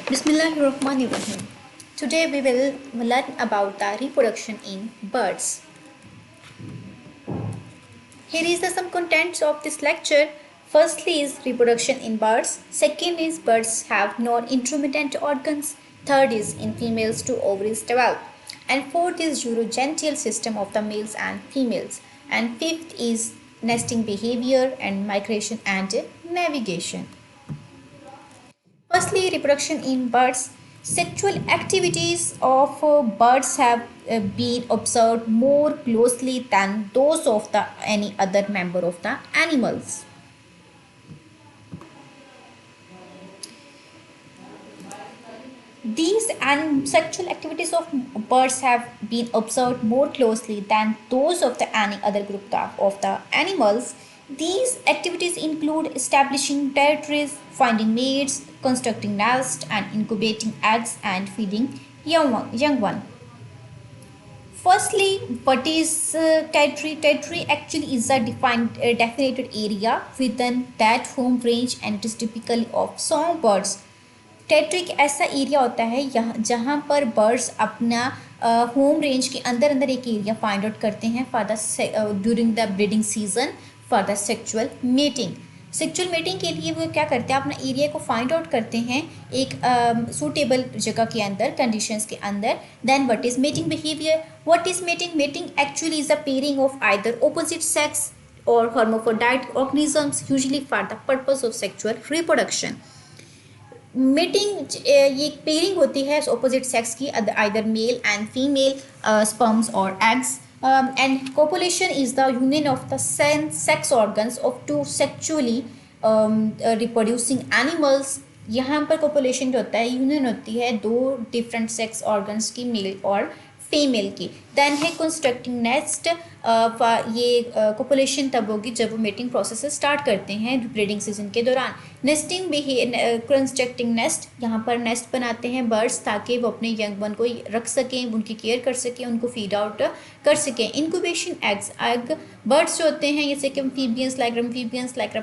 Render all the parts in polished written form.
Bismillahirrahmanirrahim. Today we will learn about the reproduction in birds. Here is the some contents of this lecture. Firstly is reproduction in birds. Second is birds have non-intermittent organs. Third is in females two ovaries develop. And fourth is urogenital system of the males and females. And fifth is nesting behavior and migration and navigation. Firstly, reproduction in birds. Sexual activities of birds have been observed more closely than those of any other member of the animals. These sexual activities of birds have been observed more closely than those of any other group of the animals. These activities include establishing territories, finding mates, constructing nests, and incubating eggs and feeding young one. Firstly, what is territory? Territory actually is a defined area within that home range, and it is typically of songbirds. Territory एक ऐसा area होता है यहाँ जहाँ पर birds अपना home range के अंदर एक एरिया फाइंड आउट करते हैं for the during the breeding season for the sexual meeting के लिए वो क्या करते हैं, अपना एरिया को फाइंड आउट करते हैं एक सूटेबल जगह के अंदर, कंडीशंस के अंदर. Then what is mating behaviour? What is mating actually is the pairing of either opposite sex और hermaphrodite organisms usually for the purpose of sexual reproduction. Mating ये पेयरिंग होती है ऑपोजिट सेक्स की, either male and female sperms और eggs. And copulation is the union of the sex organs of two sexually reproducing animals. यहाँ पर copulation जो होता है यूनियन होती है दो डिफरेंट सेक्स ऑर्गन्स की, मेल और फीमेल की. देन है कंस्ट्रक्टिंग नेस्ट. ये कोपुलेशन तब होगी जब वो मेटिंग प्रोसेस स्टार्ट करते हैं ब्रीडिंग सीजन के दौरान. नेस्टिंग कंस्ट्रक्टिंग नेस्ट, यहाँ पर नेस्ट बनाते हैं बर्ड्स ताकि वो अपने यंग वन को रख सकें, उनकी केयर कर सकें, उनको फीड आउट कर सकें. इंक्यूबेशन एग बर्ड्स जो होते हैं जैसे कि एम्फीबियंस लाइक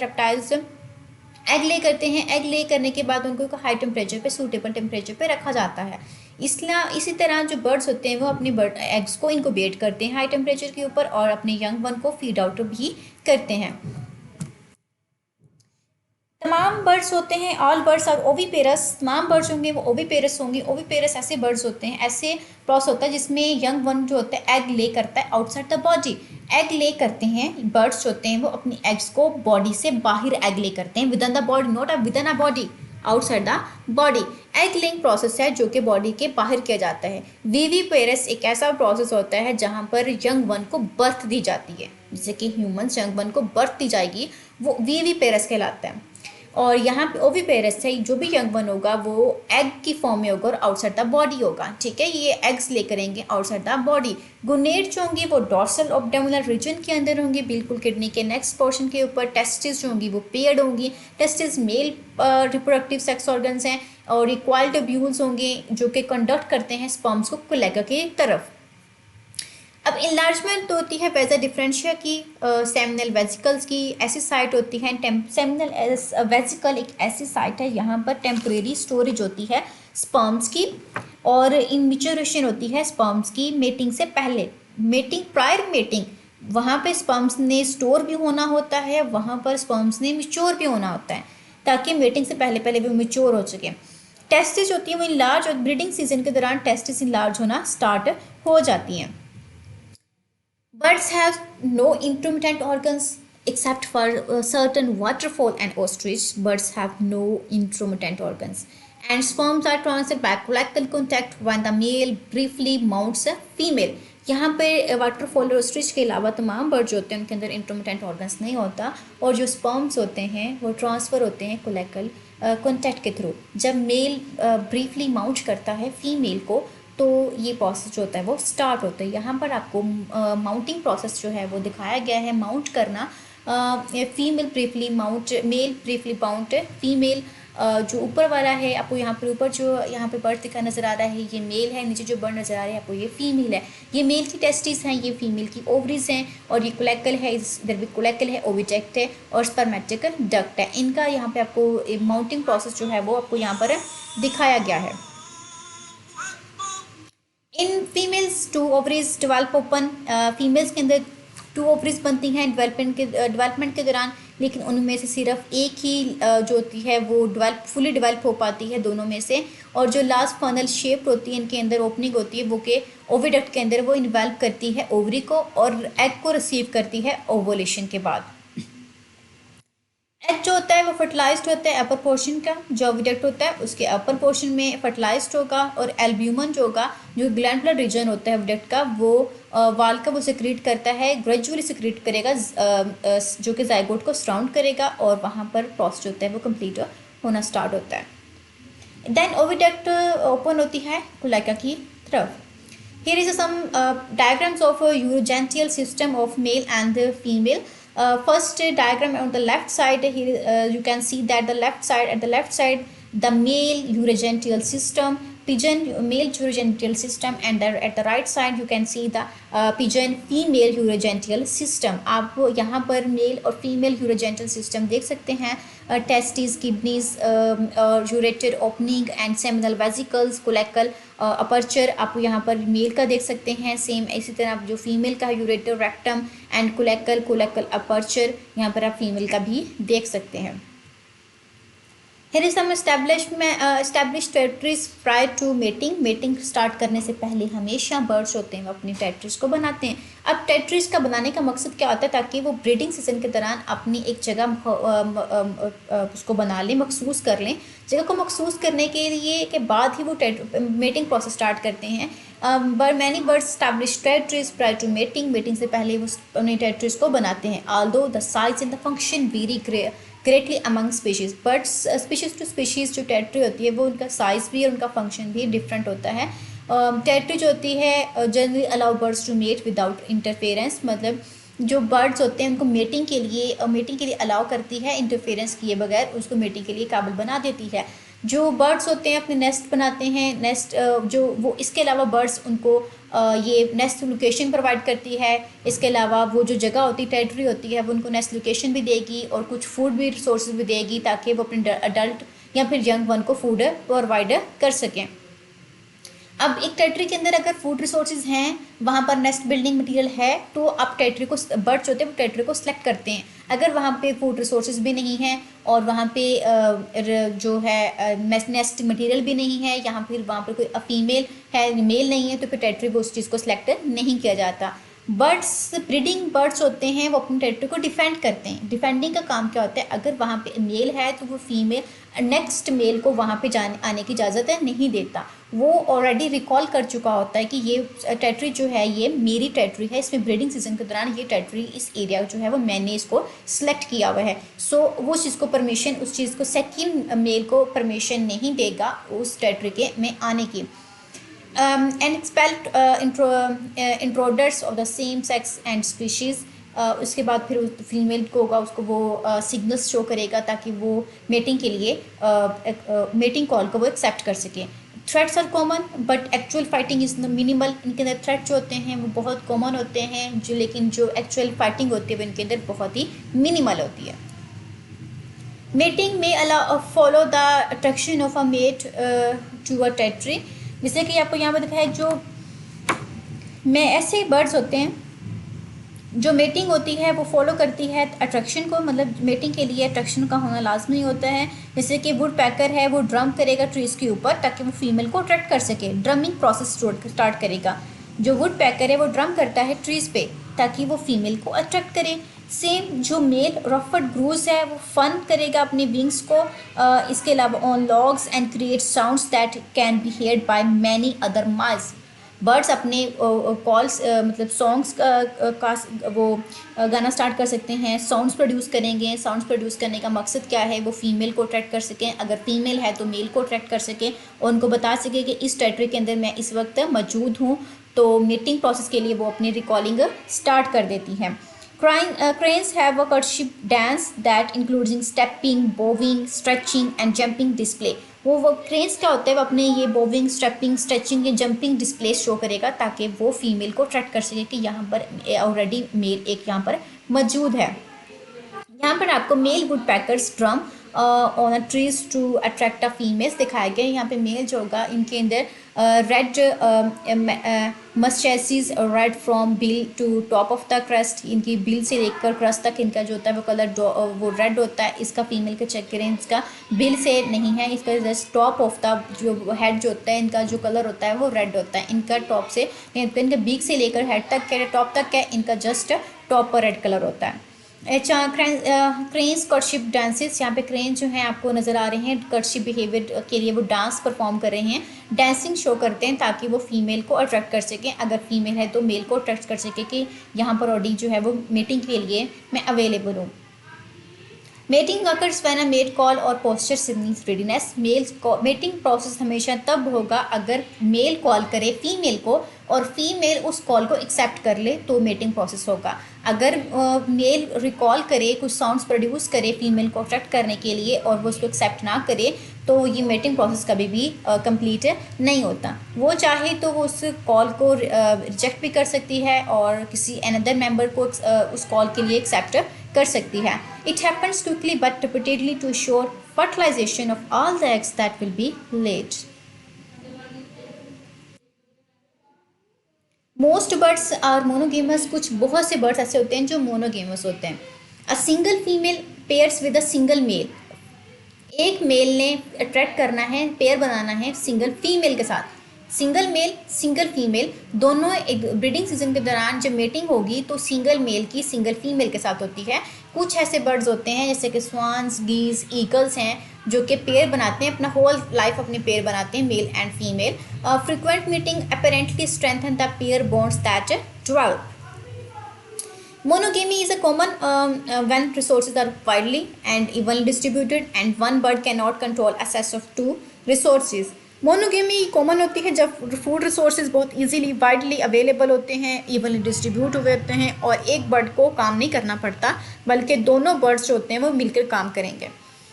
रेप्टाइल्स एग ले करते हैं. एग ले करने के बाद उनको हाई टेम्परेचर पे, सूटेबल टेम्परेचर पे रखा जाता है. इसी तरह जो बर्ड्स होते हैं वो अपने एग्स को इनक्यूबेट करते हैं हाई टेम्परेचर के ऊपर और अपने यंग वन को फीड आउट भी करते हैं. तमाम बर्ड्स होते हैं, ऑल बर्ड्स आर ओविपेरस. तमाम बर्ड्स होंगे वो ओविपेरस होंगे. ओविपेरस ऐसे बर्ड्स होते हैं, ऐसे प्रोसेस होता है जिसमें यंग वन जो होता है एग ले करता है आउटसाइड द बॉडी. एग ले करते हैं बर्ड्स होते हैं वो अपनी एग्स को बॉडी से बाहर एग ले करते हैं, with in the body, not with in a body, outside the body. Egg laying process है जो कि बॉडी के बाहर किया जाता है. विविपेरस एक ऐसा प्रोसेस होता है जहाँ पर यंग वन को बर्थ दी जाती है, जैसे कि ह्यूमन्स यंग वन को बर्थ दी जाएगी, वो विविपेरस कहलाता है. और यहाँ पे ओविपेरस है, जो भी यंग वन होगा वो एग की फॉर्म में होगा और आउटसाइड द बॉडी होगा. ठीक है, ये एग्स ले करेंगे आउटसाइड द बॉडी. गुनेट जो होंगे वो डॉर्सल ऑब्डोमिनल रीजन के अंदर होंगे, बिल्कुल किडनी के नेक्स्ट पोर्शन के ऊपर. टेस्टिस जो होंगी वो पेयर्ड होंगी. Testis male reproductive sex organs हैं और ये कॉइल्ड ट्यूब्यूल्स होंगे जो कि कंडक्ट करते हैं स्पर्म्स को कोलेगा की तरफ. अब इनलार्जमेंट होती है वेजा डिफरेंशिया की, सेमिनल वेजिकल्स की. ऐसी साइट होती है सेमिनल वेजिकल एक ऐसी साइट है यहाँ पर टेम्परेरी स्टोरेज होती है स्पर्म्स की, और इनमेच्योरेशन होती है स्पर्म्स की मेटिंग से पहले. प्रायर मेटिंग वहाँ पे स्पर्म्स ने स्टोर भी होना होता है, वहाँ पर स्पर्म्स ने मिच्योर भी होना होता है ताकि मेटिंग से पहले वो मिच्योर हो सके. टेस्टिस होती है वो इनलार्ज, और ब्रीडिंग सीजन के दौरान टेस्टिस इनलार्ज होना स्टार्ट हो जाती हैं. Birds have no intermittent organs except for certain waterfowl and ostrich. Birds have no intermittent organs. And sperms are transferred by collateral contact when the male briefly mounts a female. यहाँ पे waterfall और ostrich के अलावा तमाम bird जो होते हैं उनके अंदर इंटरमिटेंट ऑर्गन्स नहीं होता, और जो स्पर्म्स होते हैं वो ट्रांसफ़र होते हैं कोलेक्टल कॉन्टैक्ट के थ्रू. जब मेल ब्रीफली माउंट करता है फीमेल को तो ये प्रोसेस जो होता है वो स्टार्ट होता है. यहाँ पर आपको माउंटिंग प्रोसेस जो है वो दिखाया गया है. माउंट करना, female briefly mount, male briefly mount female जो ऊपर वाला है आपको यहाँ पर ऊपर जो यहाँ पे बर्ड दिखा नज़र आ रहा है ये मेल है, नीचे जो बर्ड नज़र आ रहा है आपको ये फीमेल है। ये मेल की टेस्टिस हैं, ये फीमेल की ओवरीज हैं, और ये कोलेकल है, इधर भी कोलेकल है, ओविडक्ट है और स्पर्मेटिकल डक्ट है। इनका यहाँ पे आपको माउंटिंग प्रोसेस जो है वो आपको यहाँ पर दिखाया गया है। In females 2 ovaries develop open, females के अंदर 2 ओवरीज बनती हैं डेवलपमेंट के दौरान, लेकिन उनमें से सिर्फ एक ही जो होती है वो फुली डेवलप हो पाती है दोनों में से, और जो लास्ट फनल शेप होती है इनके अंदर ओपनिंग होती है वो के ओविडक्ट के अंदर वो इन्वेल्प करती है ओवरी को और एग को रिसीव करती है ओवुलेशन के बाद। एग जो होता है वो फर्टिलाइज्ड होता है अपर पोर्शन का, जो ओविडक्ट होता है उसके अपर पोर्शन में फर्टिलाइज्ड होगा, और एल्ब्यूमन जो होगा जो ग्लैंडुलर रीजन होता है ओविडक्ट का वो वाल का वो सिक्रीट करता है, ग्रेजुअली सिक्रीट करेगा जो कि जाइगोट को सराउंड करेगा, और वहाँ पर प्रोसेस होता है वो कंप्लीट होना स्टार्ट होता है। देन ओविडक्ट ओपन होती है कोलेका की तरफ। Here is some diagrams of a urogenital system of male and the female. First diagram on the left side, here you can see that at the left side the male urogenital system, pigeon male urogenital system, and at the right side you can see the pigeon female urogenital system. आप यहाँ पर mail और female यूरोजेंटल system देख सकते हैं, testis, kidneys, ureter opening and seminal vesicles, cloacal aperture आप यहाँ पर मेल का देख सकते हैं। सेम इसी तरह आप जो फीमेल का यूरेटर, रेक्टम एंड कोलेकल अपर्चर यहाँ पर आप फीमेल का भी देख सकते हैं। Here is some established territories prior to mating. Mating start करने से पहले हमेशा बर्ड्स होते हैं वो अपनी टेरिटरीज को बनाते हैं। अब टेरिटरीज का बनाने का मकसद क्या होता है, ताकि वो ब्रीडिंग सीजन के दौरान अपनी एक जगह उसको बना लें, मखसूस कर लें। जगह को मखसूस करने के लिए के बाद ही वो मेटिंग प्रोसेस स्टार्ट करते हैं। Many birds establish territories prior to mating, mating से पहले वो अपनी टेरिटरीज को बनाते हैं। Although the size and the function vary greatly among species, birds species to species जो टेरिटरी होती है वो उनका साइज़ भी और उनका फंक्शन भी डिफरेंट होता है। टेरिटरी जो होती है generally allow birds to mate without interference, मतलब जो बर्ड्स होते हैं उनको मेटिंग के लिए अलाउ करती है, इंटरफेरेंस किए बगैर उसको मेटिंग के लिए काबिल बना देती है। जो बर्ड्स होते हैं अपने नेस्ट बनाते हैं, नेस्ट जो वो इसके अलावा बर्ड्स उनको ये नेस्ट लोकेशन प्रोवाइड करती है। इसके अलावा वो जो जगह होती है, टेरिटरी होती है, वो उनको नेस्ट लोकेशन भी देगी और कुछ फूड भी रिसोर्सेज भी देगी, ताकि वो अपने अडल्ट या फिर यंग वन को फूड प्रोवाइड कर सकें। अब एक टेरिटरी के अंदर अगर फूड रिसोर्सेज हैं, वहाँ पर नेस्ट बिल्डिंग मटेरियल है, तो आप टेरिटरी को बर्ड्स होते हैं वो टेरिटरी को सिलेक्ट करते हैं। अगर वहाँ पे फूड रिसोर्सेज भी नहीं हैं और वहाँ पे जो है नेस्ट मटेरियल भी नहीं है, यहाँ फिर वहाँ पर कोई फीमेल है, मेल नहीं है, तो फिर टेरिटरी को उस चीज़ को सिलेक्ट नहीं किया जाता। बर्ड्स ब्रीडिंग बर्ड्स होते हैं वो अपनी टेरिटरी को डिफेंड करते हैं। डिफेंडिंग का काम क्या होता है, अगर वहाँ पे मेल है तो वो फीमेल नेक्स्ट मेल को वहाँ पे आने की इजाज़त नहीं देता। वो ऑलरेडी रिकॉल कर चुका होता है कि ये टेरिटरी जो है ये मेरी टेरिटरी है, इसमें ब्रीडिंग सीजन के दौरान ये टेरिटरी, इस एरिया जो है वो मैंने इसको सिलेक्ट किया हुआ है। सो वो चीज़ को परमिशन, उस चीज़ को सेकेंड मेल को परमिशन नहीं देगा उस टेरिटरी के में आने की। and expelled intruders of the same sex and species, उसके बाद फिर फीमेल को होगा उसको वो सिग्नल्स शो करेगा ताकि वो मेटिंग के लिए मेटिंग कॉल को वो एक्सेप्ट कर सकें। Threats are common but actual fighting is minimal. इनके अंदर थ्रेट जो होते हैं वो बहुत कॉमन होते हैं, जो लेकिन जो एक्चुअल फाइटिंग होती है वो इनके अंदर बहुत ही मिनिमल होती है। मेटिंग में follow the attraction of a mate to a territory, जैसे कि आपको यहाँ पर दिखाया जो में ऐसे बर्ड्स होते हैं जो मेटिंग होती है वो फॉलो करती है अट्रैक्शन को, मतलब मेटिंग के लिए अट्रैक्शन का होना लाजमी होता है। जैसे कि वुड पैकर है वो ड्रम करेगा ट्रीज़ के ऊपर ताकि वो फीमेल को अट्रैक्ट कर सके, ड्रमिंग प्रोसेस स्टार्ट करेगा। जो वुड पैकर है वो ड्रम करता है ट्रीज़ पे ताकि वो फीमेल को अट्रैक्ट करे। सेम जो मेल रफट ग्रूज है वो फन करेगा अपने विंग्स को, इसके अलावा on logs and create sounds that can be heard by many other miles. Birds अपने कॉल्स मतलब सॉन्ग्स का वो गाना स्टार्ट कर सकते हैं, साउंड्स प्रोड्यूस करेंगे। साउंड्स प्रोड्यूस करने का मकसद क्या है, वो फीमेल को अट्रैक्ट कर सकें, अगर फीमेल है तो मेल को अट्रैक्ट कर सकें और उनको बता सके कि इस टेरिटरी के अंदर मैं इस वक्त मौजूद हूँ। तो मीटिंग प्रोसेस के लिए वो अपनी रिकॉलिंग स्टार्ट कर देती हैं। Cranes have a courtship dance that includes stepping, bowing, stretching and jumping display. वो क्रेन्स क्या होता है, वो अपने ये बोविंग, स्टेपिंग, स्ट्रेचिंग या जंपिंग डिस्प्ले शो करेगा ताकि वो फीमेल को अट्रैक्ट कर सके कि यहाँ पर ऑलरेडी मेल एक यहाँ पर मौजूद है। यहाँ पर आपको male woodpeckers drum on a trees to attract a females दिखाए गए। यहाँ पे मेल जो होगा इनके अंदर red mustaches red from bill to top of the crest, इनकी बिल से लेकर क्रस्ट तक इनका जो होता है वो कलर वो रेड होता है। इसका फीमेल का चेक करें, इसका बिल से नहीं है, इसका जस्ट टॉप ऑफ द जो हेड जो होता है इनका जो कलर होता है वो रेड होता है। इनका टॉप से इनका बीक से लेकर हेड तक के टॉप तक है, इनका जस्ट टॉप पर रेड कलर होता है। क्रेन्स कर्टशिप डांसेस, यहाँ पे क्रेन जो हैं आपको नज़र आ रहे हैं कर्टशिप बिहेवियर के लिए वो डांस परफॉर्म कर रहे हैं, डांसिंग शो करते हैं ताकि वो फीमेल को अट्रैक्ट कर सकें। अगर फीमेल है तो मेल को अट्रैक्ट कर सके कि यहाँ पर ऑडी जो है वो मीटिंग के लिए मैं अवेलेबल हूँ। Mating occurs when a mate call और posture signals readiness. Mating process हमेशा तब होगा अगर मेल कॉल करे फीमेल को और फीमेल उस कॉल को एक्सेप्ट कर ले तो मेटिंग प्रोसेस होगा। अगर मेल रिकॉल करे, कुछ साउंड्स प्रोड्यूस करे फीमेल को अट्रैक्ट करने के लिए और वो उसको एक्सेप्ट ना करे तो ये मेटिंग प्रोसेस कभी भी कंप्लीट नहीं होता। वो चाहे तो वो उस कॉल को रिजेक्ट भी कर सकती है और किसी अनदर मेंबर को उस कॉल के लिए एक्सेप्ट कर सकती है। It happens quickly but repeatedly to sure fertilization of all the eggs that will be laid. Most birds are monogamous. कुछ बहुत से बर्ड्स ऐसे होते हैं जो मोनोगेमस होते हैं। A single female pairs with a single male. एक मेल ने अट्रैक्ट करना है, पेयर बनाना है सिंगल फीमेल के साथ। सिंगल मेल सिंगल फीमेल दोनों एक ब्रीडिंग सीजन के दौरान जब मेटिंग होगी तो सिंगल मेल की सिंगल फीमेल के साथ होती है। कुछ ऐसे बर्ड्स होते हैं जैसे कि स्वान्स, गीज, ईगल्स हैं जो कि पेयर बनाते हैं, अपना होल लाइफ अपने पेयर बनाते हैं, mail and female. Frequent meeting apparently strengthen the pair bonds that develop. Monogamy is a common when resources are widely and evenly distributed and one bird cannot control access of two resources. Monogamy common होती है जब food resources बहुत easily widely available होते हैं, evenly distribute हुए होते हैं और एक बर्ड को काम नहीं करना पड़ता बल्कि दोनों बर्ड्स जो होते हैं वो मिलकर काम करेंगे।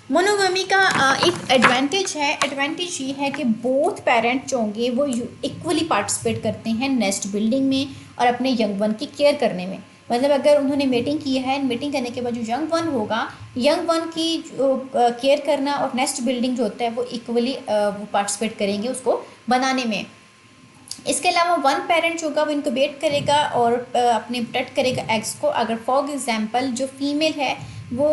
मोनोगमी का एक एडवांटेज है, एडवांटेज ये है कि बोथ पेरेंट जो होंगे वो इक्वली पार्टिसिपेट करते हैं नेस्ट बिल्डिंग में और अपने यंग वन की केयर करने में। मतलब अगर उन्होंने मीटिंग की है, मीटिंग करने के बाद जो यंग वन होगा, यंग वन की जो केयर करना और नेस्ट बिल्डिंग जो होता है वो इक्वली वो पार्टिसिपेट करेंगे उसको बनाने में। इसके अलावा वन पेरेंट होगा वो इनक्यूबेट करेगा और अपने प्रोटेक्ट करेगा एग्स को। अगर फॉर एग्जांपल जो फीमेल है वो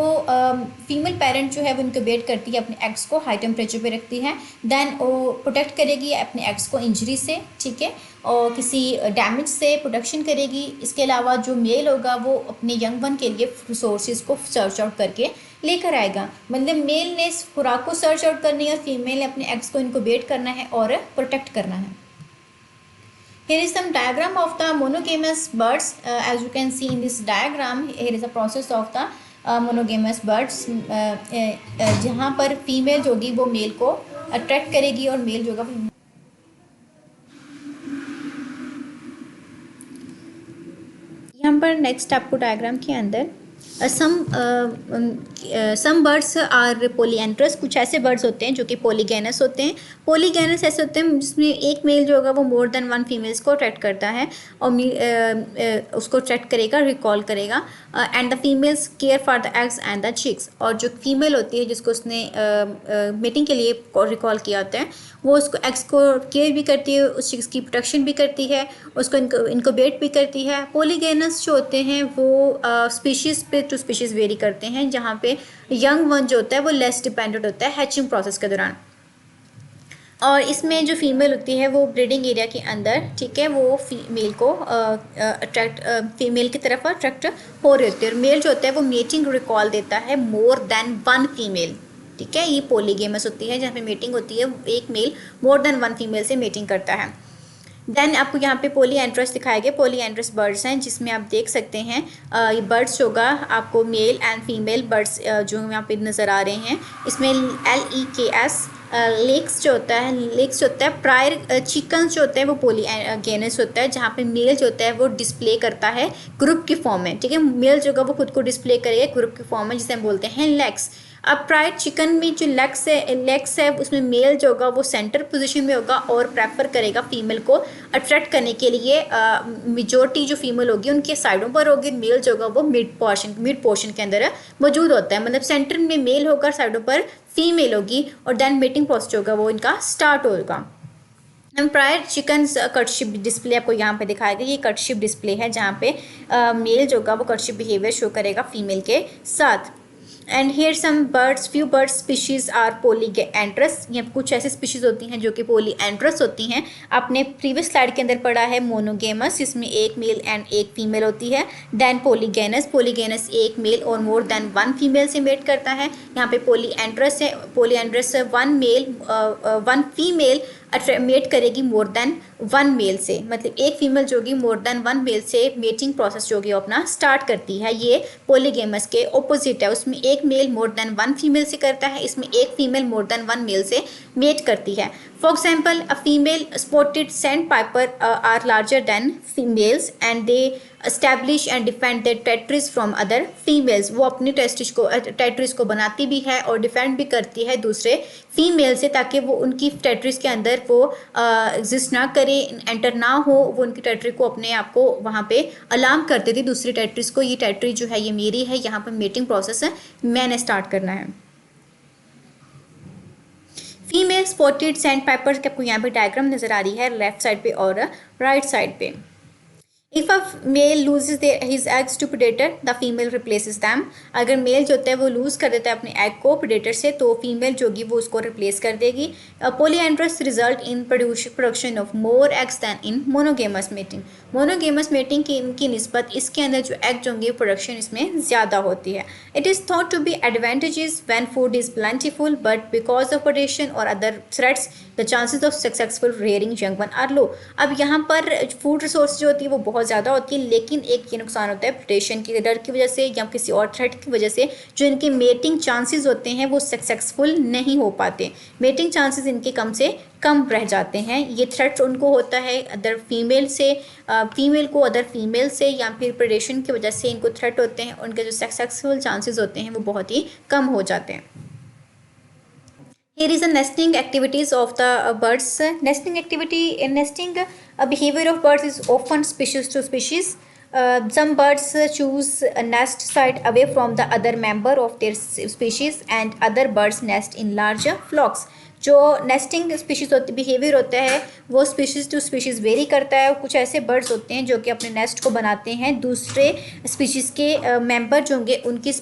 फीमेल पेरेंट जो है वो इनक्यूबेट करती है, अपने एग्स को हाई टेम्परेचर पे रखती है, देन वो प्रोटेक्ट करेगी अपने एग्स को इंजरी से, ठीक है, और किसी डैमेज से प्रोटेक्शन करेगी। इसके अलावा जो मेल होगा वो अपने यंग वन के लिए रिसोर्सेज को सर्च आउट करके लेकर आएगा। मतलब मेल ने खुराक को सर्च आउट करनी है और फीमेल ने अपने एग्स को इनक्यूबेट करना है और प्रोटेक्ट करना है। Here is some diagram of the monogamous birds. As you can see in this diagram, here is a process of the monogamous birds. जहाँ पर फीमेल जो होगी वो मेल को अट्रैक्ट करेगी और मेल जो होगा यहाँ पर नेक्स्ट आपको डायग्राम के अंदर सम बर्ड्स आर पोलीएंड्रस। कुछ ऐसे बर्ड्स होते हैं जो कि पोलीगैनस होते हैं। पोलीगैनस ऐसे होते हैं जिसमें एक मेल जो होगा वो मोर देन वन फीमेल्स को अट्रैक्ट करता है और उसको अट्रैक्ट करेगा, रिकॉल करेगा, and the females care for the eggs and the chicks. और जो फीमेल होती है जिसको उसने मीटिंग के लिए रिकॉल किया होता है वो उसको एग्स को केयर भी करती है, उस चिक्स की प्रोटेक्शन भी करती है, उसको इनक्यूबेट भी करती है। पोलीगैनस जो होते हैं वो स्पीशीज़ पे टू स्पीशीज़ वेरी करते हैं, जहाँ पे यंग वन जो होता है वो लेस डिपेंडेंट होता है हैचिंग प्रोसेस के दौरान। और इसमें जो फीमेल होती है वो ब्रीडिंग एरिया के अंदर, ठीक है, वो फीमेल को अट्रैक्ट फीमेल की तरफ अट्रैक्ट हो रही होती है। और मेल जो होता है वो मेटिंग रिकॉल देता है मोर देन वन फीमेल, ठीक है। ये पोलीगेमस होती है जहाँ पे मीटिंग होती है, एक male more than one female से मीटिंग करता है। देन आपको यहाँ पे पोलीएंड्रस दिखाए गए। पोलीएंड्रस बर्ड्स हैं जिसमें आप देख सकते हैं ये बर्ड्स होगा आपको मेल एंड फीमेल बर्ड्स जो यहाँ पे नज़र आ रहे हैं। इसमें LEKS लेक्स जो होता है प्रायर चिकन्स जो होता है वो पॉलीगैनस होता है, जहाँ पे मेल जो होता है वो डिस्प्ले करता है ग्रुप की फॉर्म में, ठीक है। मेल जो होगा वो खुद को डिस्प्ले करेगा ग्रुप की फॉर्म में, जिसे हम बोलते हैं लेग्स। अब प्रायर चिकन में जो लेग्स है उसमें मेल जो होगा वो सेंटर पोजीशन में होगा और प्रेफर करेगा फीमेल को अट्रैक्ट करने के लिए। मेजोरिटी जो फीमेल होगी उनके साइडों पर होगी, मेल जो होगा वो मिड पोर्शन के अंदर मौजूद होता है, मतलब सेंटर में मेल होगा, साइडों पर फीमेल होगी, और देन मेटिंग प्रोसेस होगा वो इनका स्टार्ट होगा। हम प्रायर चिकन कटशिप डिस्प्ले आपको यहाँ पे दिखाया गया, ये कटशिप डिस्प्ले है जहाँ पे मेल जो होगा वो कटशिप बिहेवियर शो करेगा फीमेल के साथ। And here some birds, few birds species are polyandrous, ये कुछ ऐसी स्पीशीज होती हैं जो कि पोलीगैंड्रस होती हैं। आपने प्रीवियस स्लाइड के अंदर पढ़ा है मोनोगेमस, जिसमें एक मेल एंड एक फीमेल होती है। देन पोलीगैनस एक मेल और मोर देन वन फीमेल से मेट करता है। यहाँ पे पोलीएंड्रस वन फीमेल मेट करेगी मोर देन वन मेल से, मतलब एक फीमेल जो होगी मोर देन वन मेल से मेटिंग प्रोसेस जो होगी अपना स्टार्ट करती है। ये पोलीगेमस के ऑपोजिट है, उसमें एक male more than one female से करता है, इसमें एक female more than one male से मेट करती है। For example a female spotted sandpiper are larger than females and they establish and defend their territories from other females, वो अपनी टेरिटरीज को बनाती भी है और डिफेंड भी करती है दूसरे फीमेल से, ताकि वो उनकी टेरिटरीज के अंदर वो एग्जिस्ट ना करे, एंटर ना हो, वो उनकी टेरिटरी को अपने आप को वहाँ पे अलार्म करती थी दूसरी टेरिटरीज को, ये टेरिटरी जो है ये मेरी है, यहाँ पर मेटिंग प्रोसेस है, मैंने स्टार्ट करना है। फीमेल स्पॉटेड सैंडपाइपर की आपको यहाँ पे डायग्राम नजर आ रही है लेफ्ट साइड पे और राइट साइड पे। If a male loses his eggs to predator, the female replaces them. अगर मेल जो होता है वो लूज कर देता है अपने एग को प्रेडेटर से, तो फीमेल जो होगी वो उसको रिप्लेस कर देगी। Polyandrous result in production of more eggs than in monogamous mating. Monogamous mating की इनकी निस्बत इसके अंदर जो एग जो होंगे प्रोडक्शन इसमें ज़्यादा होती है। It is thought to be advantageous when food is plentiful, but because of predation और other threats the chances of successful rearing young one are low. अब यहाँ पर फूड रिसोर्स जो होती है वो बहुत ज़्यादा होती है, लेकिन एक ये नुकसान होता है प्रेडेशन के डर की वजह से या किसी और थ्रेट की वजह से, जो इनके मेटिंग चांसेस होते हैं वो सक्सेसफुल नहीं हो पाते, मेटिंग चांसेस इनके कम से कम रह जाते हैं। ये थ्रेट उनको होता है अदर फीमेल से, फीमेल को अदर फीमेल से, या फिर प्रेडेशन की वजह से इनको थ्रेट होते हैं, उनके जो सक्सेसफुल चांसेस होते हैं वो बहुत ही कम हो जाते हैं। Here is the nesting activities of the birds. Nesting behavior of birds is often species to species. Some birds choose a nest site away from the other member of their species, and other birds nest in larger flocks. जो nesting species behaviour होता है वो species to species very करता है। कुछ ऐसे birds होते हैं जो कि अपने नेस्ट को बनाते हैं दूसरे स्पीशीज़ के मेंबर जो होंगे उनकी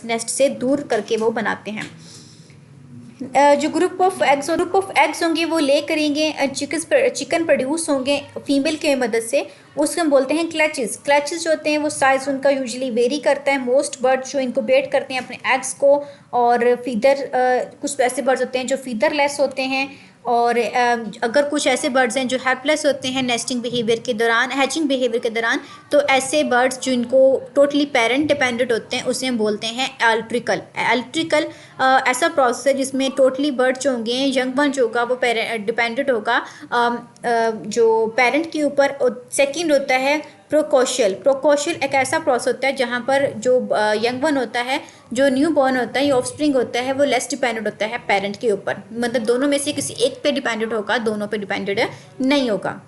नेस्ट से दूर करके वो बनाते हैं। जो ग्रुप ऑफ एग्स होंगे वो ले करेंगे, चिकन प्रोड्यूस होंगे फीमेल के मदद से, उसको हम बोलते हैं क्लचेस जो होते हैं वो साइज़ उनका यूजुअली वेरी करता है। मोस्ट बर्ड्स जो इनक्यूबेट करते हैं अपने एग्स को, और फीदर कुछ ऐसे बर्ड्स होते हैं जो फीदरलेस होते हैं, और अगर कुछ ऐसे बर्ड्स हैं जो हेल्पलेस होते हैं नेस्टिंग बिहेवियर के दौरान, हैचिंग बिहेवियर के दौरान, तो ऐसे बर्ड्स जो इनको टोटली पेरेंट डिपेंडेंट होते हैं उसे हम बोलते हैं एल्ट्रिकल। ऐसा प्रोसेस है जिसमें टोटली बर्ड जो होंगे यंग वन जो होगा वो डिपेंडेंट होगा जो पेरेंट के ऊपर। और सेकेंड होता है प्रोकोशियल एक ऐसा प्रोसेस होता है जहाँ पर जो यंग वन होता है, जो न्यू बॉर्न होता है या ऑफस्प्रिंग होता है, वो लेस डिपेंडेंट होता है पेरेंट के ऊपर, मतलब दोनों में से किसी एक पे डिपेंडेंट होगा, दोनों पे डिपेंडेंट नहीं होगा।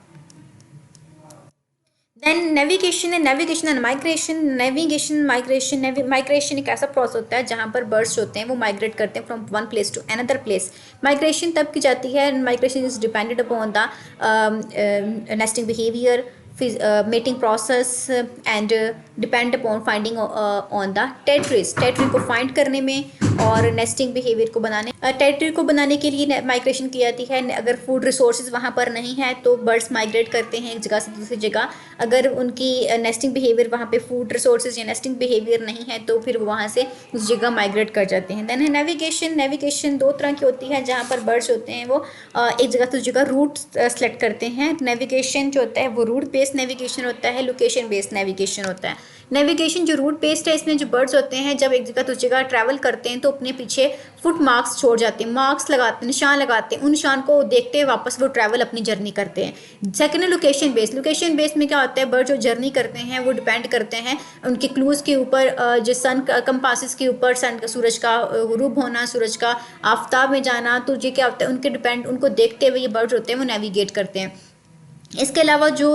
देन नेविगेशन एंड माइग्रेशन एक ऐसा प्रोसेस होता है जहाँ पर बर्ड्स होते हैं वो माइग्रेट करते हैं from one place to another place. Migration तब की जाती है, migration is dependent upon the nesting behaviour, mating process and depend upon finding on the territory को फाइंड करने में और नेस्टिंग बिहेवियर को बनाने, टेरिटरी को बनाने के लिए माइग्रेशन की जाती है। अगर फूड रिसोर्सेज वहाँ पर नहीं है तो बर्ड्स माइग्रेट करते हैं एक जगह से दूसरी जगह। अगर उनकी नेस्टिंग बिहेवियर वहाँ पे फूड रिसोर्सेज या नेस्टिंग बिहेवियर नहीं है तो फिर वो वहाँ से उस जगह माइग्रेट कर जाते हैं। देन है नेविगेशन दो तरह की होती है जहाँ पर बर्ड्स होते हैं वो एक जगह से दूसरी जगह रूट सेलेक्ट करते हैं। नेविगेशन जो होता है वो रूट बेस्ड नेविगेशन होता है, लोकेशन बेस्ड नेविगेशन होता है। नेविगेशन जो रूट बेस्ड है, इसमें जो बर्ड्स होते हैं जब एक जगह दूसरी जगह ट्रैवल करते हैं तो अपने पीछे फुट मार्क्स छोड़ जाते हैं, मार्क्स लगाते हैं, निशान लगाते हैं, उन निशान को देखते हुए वापस वो ट्रैवल अपनी जर्नी करते हैं। सेकेंड है लोकेशन बेस्ड। लोकेशन बेस्ड में क्या होता है, बर्ड जो जर्नी करते हैं वो डिपेंड करते हैं उनके क्लूज़ के ऊपर, जो सन कंपासिस के ऊपर, सन सूरज का गुरूब होना, सूरज का आफ्ताब में जाना, तो ये क्या होता है उनके डिपेंड, उनको देखते हुए ये बर्ड्स होते हैं वो नेविगेट करते हैं। इसके अलावा जो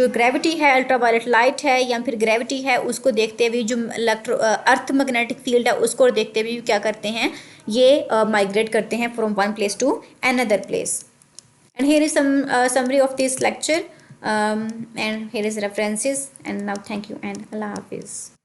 ग्रेविटी है, अल्ट्रावायलेट लाइट है या फिर ग्रेविटी है, उसको देखते हुए जो अर्थ मैग्नेटिक फील्ड है उसको देखते हुए क्या करते हैं, ये माइग्रेट करते हैं from one place to another place. And here is summary of this lecture, and here is references, and now thank you and अल्लाह हाफिज़।